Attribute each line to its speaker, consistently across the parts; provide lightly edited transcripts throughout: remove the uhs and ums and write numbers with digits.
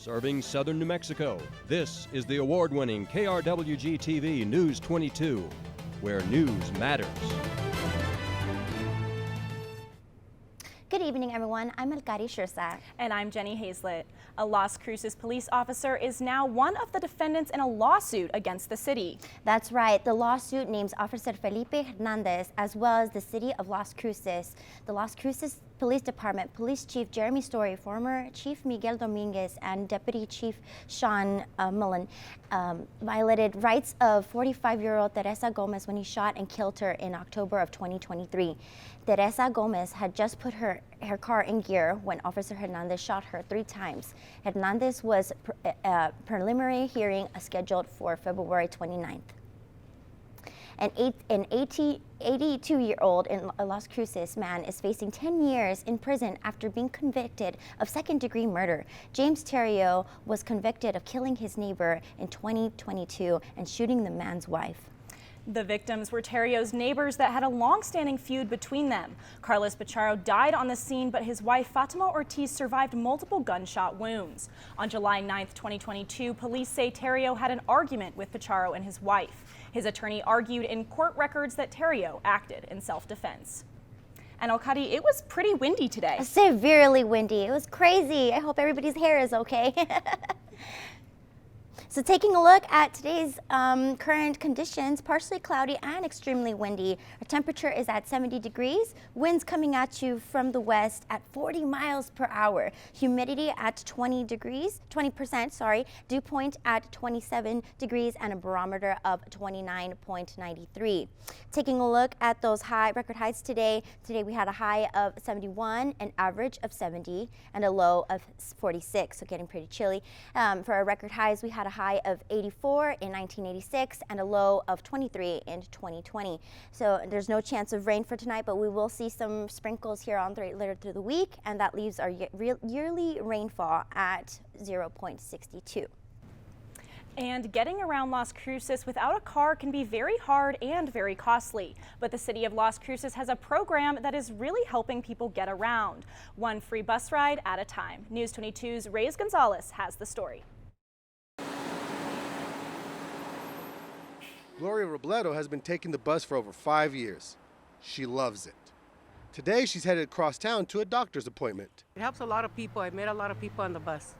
Speaker 1: Serving southern New Mexico, this is the award-winning KRWG-TV News 22, where news matters.
Speaker 2: Good evening, everyone. I'm Cruces.
Speaker 3: And I'm Jenny Hazlett. A Las Cruces police officer is now one of the defendants in a lawsuit against the city.
Speaker 2: That's right. The lawsuit names Officer Felipe Hernandez as well as the city of Las Cruces. The Las Cruces Police Department Police Chief Jeremy Story, former Chief Miguel Dominguez, and Deputy Chief Sean Mullen violated rights of 45-year-old Teresa Gomez when he shot and killed her in October of 2023. Teresa Gomez had just put her car in gear when Officer Hernandez shot her 3 times. Hernandez was preliminary hearing scheduled for February 29th. An 82-year-old in Las Cruces man is facing 10 years in prison after being convicted of second-degree murder. James Terrio was convicted of killing his neighbor in 2022 and shooting the man's wife.
Speaker 3: The victims were Terrio's neighbors that had a long-standing feud between them. Carlos Pacharo died on the scene, but his wife Fatima Ortiz survived multiple gunshot wounds. On July 9th, 2022, police say Terrio had an argument with Pacharo and his wife. His attorney argued in court records that Terrio acted in self-defense. And Alcadi, it was pretty windy today.
Speaker 2: Severely windy. It was crazy. I hope everybody's hair is okay. So taking a look at today's current conditions, partially cloudy and extremely windy. Our temperature is at 70 degrees, winds coming at you from the west at 40 miles per hour, humidity at 20%, dew point at 27 degrees, and a barometer of 29.93. Taking a look at those record highs today we had a high of 71, an average of 70, and a low of 46, so getting pretty chilly. For our record highs, we had a high of 84 in 1986 and a low of 23 in 2020. So there's no chance of rain for tonight, but we will see some sprinkles here on later through the week, and that leaves our yearly rainfall at 0.62.
Speaker 3: And getting around Las Cruces without a car can be very hard and very costly. But the city of Las Cruces has a program that is really helping people get around. One free bus ride at a time. News 22's Reyes Gonzalez has the story.
Speaker 4: Gloria Robledo has been taking the bus for over 5 years. She loves it. Today, she's headed across town to a doctor's appointment.
Speaker 5: It helps a lot of people. I met a lot of people on the bus.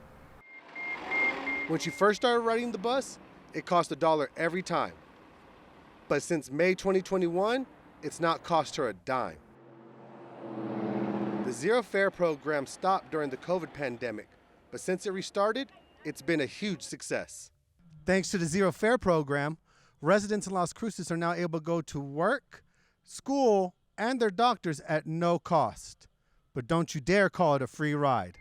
Speaker 4: When she first started riding the bus, it cost $1 every time. But since May 2021, it's not cost her a dime. The Zero Fare program stopped during the COVID pandemic, but since it restarted, it's been a huge success. Thanks to the Zero Fare program, residents in Las Cruces are now able to go to work, school, and their doctors at no cost. But don't you dare call it a free ride.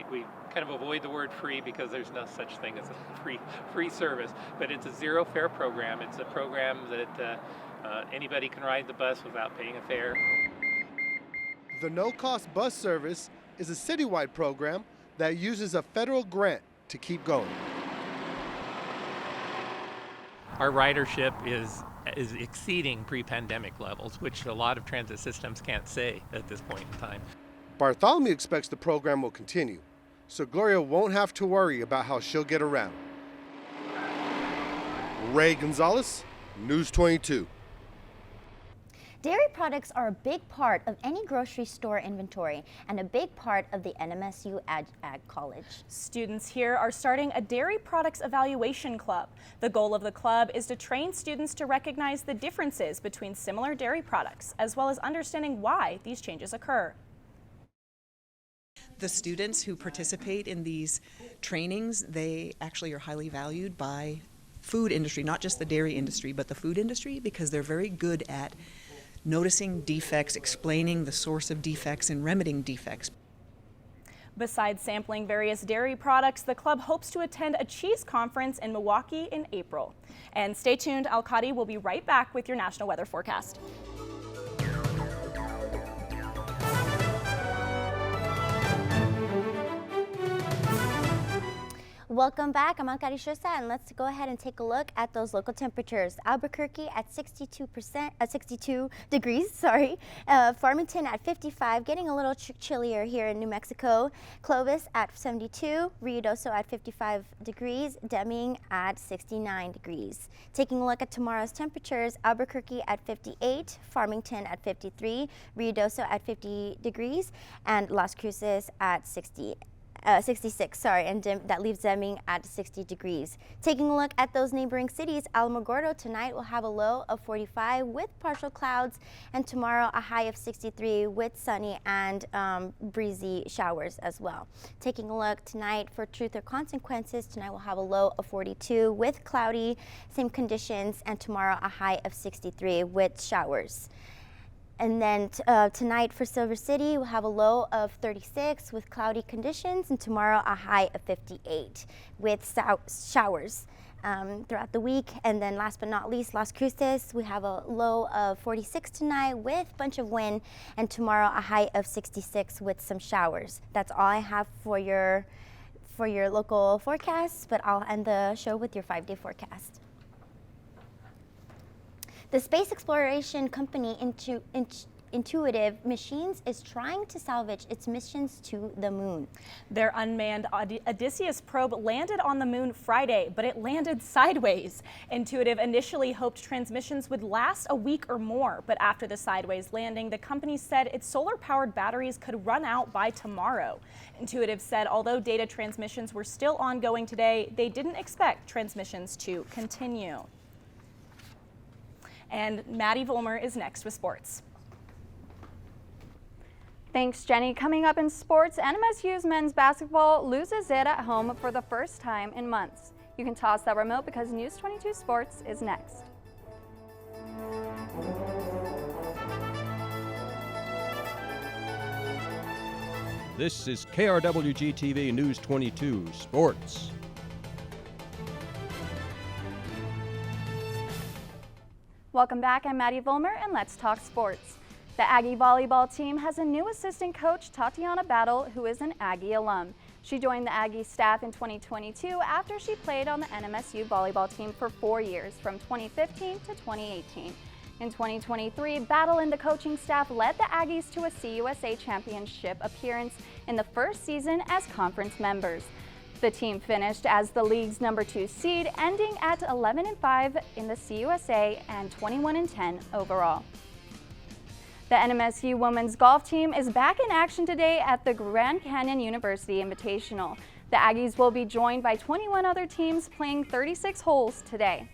Speaker 6: We kind of avoid the word free because there's no such thing as a free service, but it's a zero fare program. It's a program that anybody can ride the bus without paying a fare.
Speaker 4: The no-cost bus service is a citywide program that uses a federal grant to keep going.
Speaker 6: Our ridership is exceeding pre-pandemic levels, which a lot of transit systems can't say at this point in time.
Speaker 4: Bartholomew expects the program will continue, so Gloria won't have to worry about how she'll get around. Ray Gonzalez, News 22.
Speaker 2: Dairy products are a big part of any grocery store inventory and a big part of the NMSU Ag College.
Speaker 3: Students here are starting a dairy products evaluation club. The goal of the club is to train students to recognize the differences between similar dairy products, as well as understanding why these changes occur.
Speaker 7: The students who participate in these trainings, they actually are highly valued by food industry, not just the dairy industry, but the food industry, because they're very good at noticing defects, explaining the source of defects, and remedying defects.
Speaker 3: Besides sampling various dairy products, the club hopes to attend a cheese conference in Milwaukee in April. And stay tuned, Alcadi will be right back with your national weather forecast.
Speaker 2: Welcome back. I'm Ankari Shusa, and let's go ahead and take a look at those local temperatures. Albuquerque at 62 degrees. Farmington at 55, getting a little chillier here in New Mexico. Clovis at 72, Ruidoso at 55 degrees, Deming at 69 degrees. Taking a look at tomorrow's temperatures, Albuquerque at 58, Farmington at 53, Ruidoso at 50 degrees, and Las Cruces at 66, and that leaves Deming at 60 degrees. Taking a look at those neighboring cities, Alamogordo tonight will have a low of 45 with partial clouds, and tomorrow a high of 63 with sunny and breezy showers as well. Taking a look tonight for Truth or Consequences, tonight we'll have a low of 42 with cloudy, same conditions, and tomorrow a high of 63 with showers. And then tonight for Silver City, we'll have a low of 36 with cloudy conditions, and tomorrow a high of 58 with showers throughout the week. And then last but not least, Las Cruces, we have a low of 46 tonight with a bunch of wind, and tomorrow a high of 66 with some showers. That's all I have for your local forecasts, but I'll end the show with your 5-day forecast. The space exploration company Intuitive Machines is trying to salvage its missions to the moon.
Speaker 3: Their unmanned Odysseus probe landed on the moon Friday, but it landed sideways. Intuitive initially hoped transmissions would last a week or more, but after the sideways landing, the company said its solar-powered batteries could run out by tomorrow. Intuitive said although data transmissions were still ongoing today, they didn't expect transmissions to continue. And Maddie Vollmer is next with sports.
Speaker 8: Thanks, Jenny. Coming up in sports, NMSU's men's basketball loses it at home for the first time in months. You can toss that remote because News 22 Sports is next.
Speaker 1: This is KRWG-TV News 22 Sports.
Speaker 8: Welcome back, I'm Maddie Vollmer, and let's talk sports. The Aggie volleyball team has a new assistant coach, Tatiana Battle, who is an Aggie alum. She joined the Aggie staff in 2022 after she played on the NMSU volleyball team for 4 years, from 2015 to 2018. In 2023, Battle and the coaching staff led the Aggies to a CUSA championship appearance in the first season as conference members. The team finished as the league's #2 seed, ending at 11-5 in the CUSA and 21-10 overall. The NMSU women's golf team is back in action today at the Grand Canyon University Invitational. The Aggies will be joined by 21 other teams playing 36 holes today.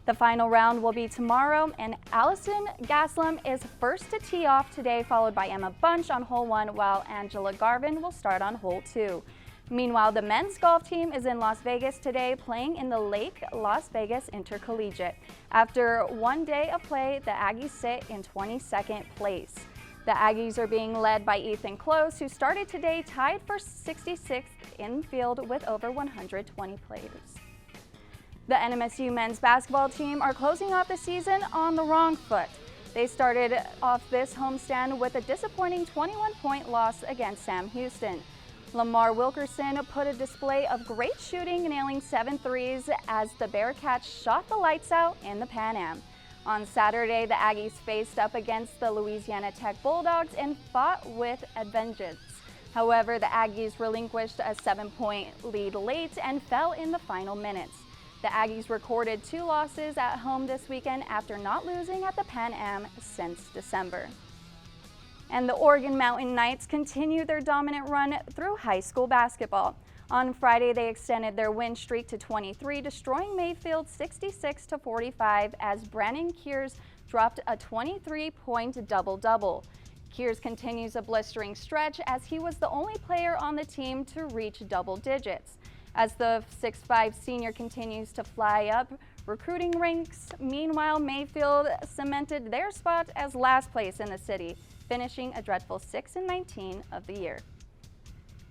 Speaker 8: The final round will be tomorrow, and Allison Gaslam is first to tee off today, followed by Emma Bunch on hole 1, while Angela Garvin will start on hole 2. Meanwhile, the men's golf team is in Las Vegas today, playing in the Lake Las Vegas Intercollegiate. After 1 day of play, the Aggies sit in 22nd place. The Aggies are being led by Ethan Close, who started today tied for 66th in field with over 120 players. The NMSU men's basketball team are closing off the season on the wrong foot. They started off this homestand with a disappointing 21-point loss against Sam Houston. Lamar Wilkerson put a display of great shooting, nailing 7 threes as the Bearcats shot the lights out in the Pan Am. On Saturday, the Aggies faced up against the Louisiana Tech Bulldogs and fought with a vengeance. However, the Aggies relinquished a 7-point lead late and fell in the final minutes. The Aggies recorded 2 losses at home this weekend after not losing at the Pan Am since December. And the Oregon Mountain Knights continue their dominant run through high school basketball. On Friday, they extended their win streak to 23, destroying Mayfield 66-45 as Brandon Kears dropped a 23-point double-double. Kears continues a blistering stretch as he was the only player on the team to reach double digits. As the 6'5 senior continues to fly up recruiting ranks, meanwhile, Mayfield cemented their spot as last place in the city, finishing a dreadful 6-19 of the year.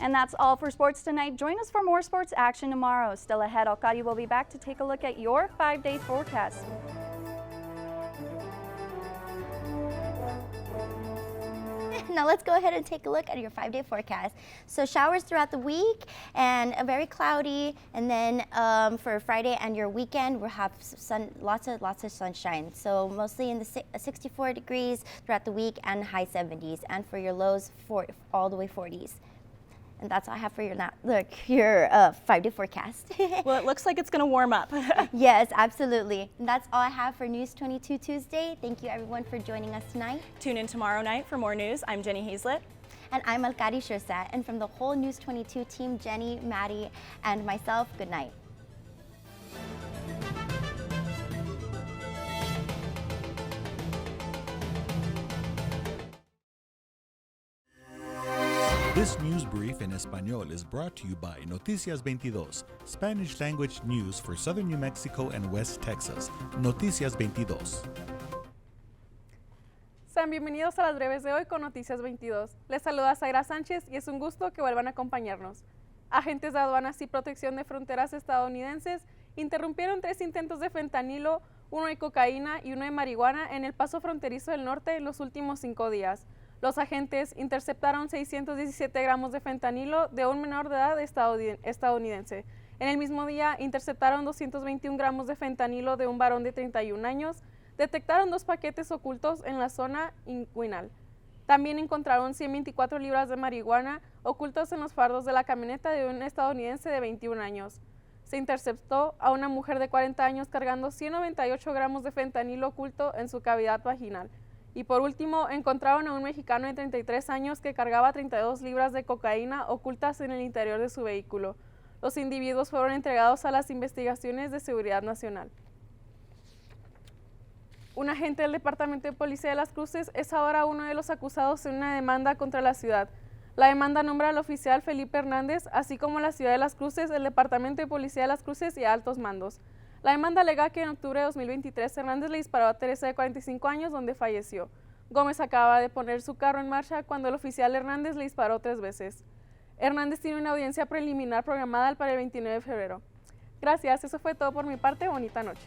Speaker 8: And that's all for sports tonight. Join us for more sports action tomorrow. Still ahead, Alcadi will be back to take a look at your 5-day forecast.
Speaker 2: Now let's go ahead and take a look at your 5-day forecast. So showers throughout the week and very cloudy, and then for Friday and your weekend we'll have lots of sunshine. So mostly in the 64 degrees throughout the week and high 70s, and for your lows all the way 40s. And that's all I have for your 5-day forecast.
Speaker 3: Well, it looks like it's going to warm up.
Speaker 2: Yes, absolutely. And that's all I have for News 22 Tuesday. Thank you everyone for joining us tonight.
Speaker 3: Tune in tomorrow night for more news. I'm Jenny Hazlett.
Speaker 2: And I'm Alkari Shirsat. And from the whole News 22 team, Jenny, Maddie, and myself, good night.
Speaker 9: This news brief in Español is brought to you by Noticias 22, Spanish language news for southern New Mexico and West Texas. Noticias 22.
Speaker 10: Sean bienvenidos a las breves de hoy con Noticias 22. Les saluda Zaira Sánchez y es un gusto que vuelvan a acompañarnos. Agentes de aduanas y protección de fronteras estadounidenses interrumpieron 3 intentos de fentanilo, 1 de cocaína y 1 de marihuana en el paso fronterizo del norte en los últimos 5 días. Los agentes interceptaron 617 gramos de fentanilo de un menor de edad estadounidense. En el mismo día interceptaron 221 gramos de fentanilo de un varón de 31 años. Detectaron 2 paquetes ocultos en la zona inguinal. También encontraron 124 libras de marihuana ocultos en los fardos de la camioneta de un estadounidense de 21 años. Se interceptó a una mujer de 40 años cargando 198 gramos de fentanilo oculto en su cavidad vaginal. Y por último, encontraron a un mexicano de 33 años que cargaba 32 libras de cocaína ocultas en el interior de su vehículo. Los individuos fueron entregados a las investigaciones de seguridad nacional. Un agente del Departamento de Policía de las Cruces es ahora uno de los acusados en una demanda contra la ciudad. La demanda nombra al oficial Felipe Hernández, así como la ciudad de Las Cruces, el Departamento de Policía de las Cruces y altos mandos. La demanda alega que en octubre de 2023 Hernández le disparó a Teresa de 45 años, donde falleció. Gómez acaba de poner su carro en marcha cuando el oficial Hernández le disparó 3 veces. Hernández tiene una audiencia preliminar programada para el 29 de febrero. Gracias, eso fue todo por mi parte. Bonita noche.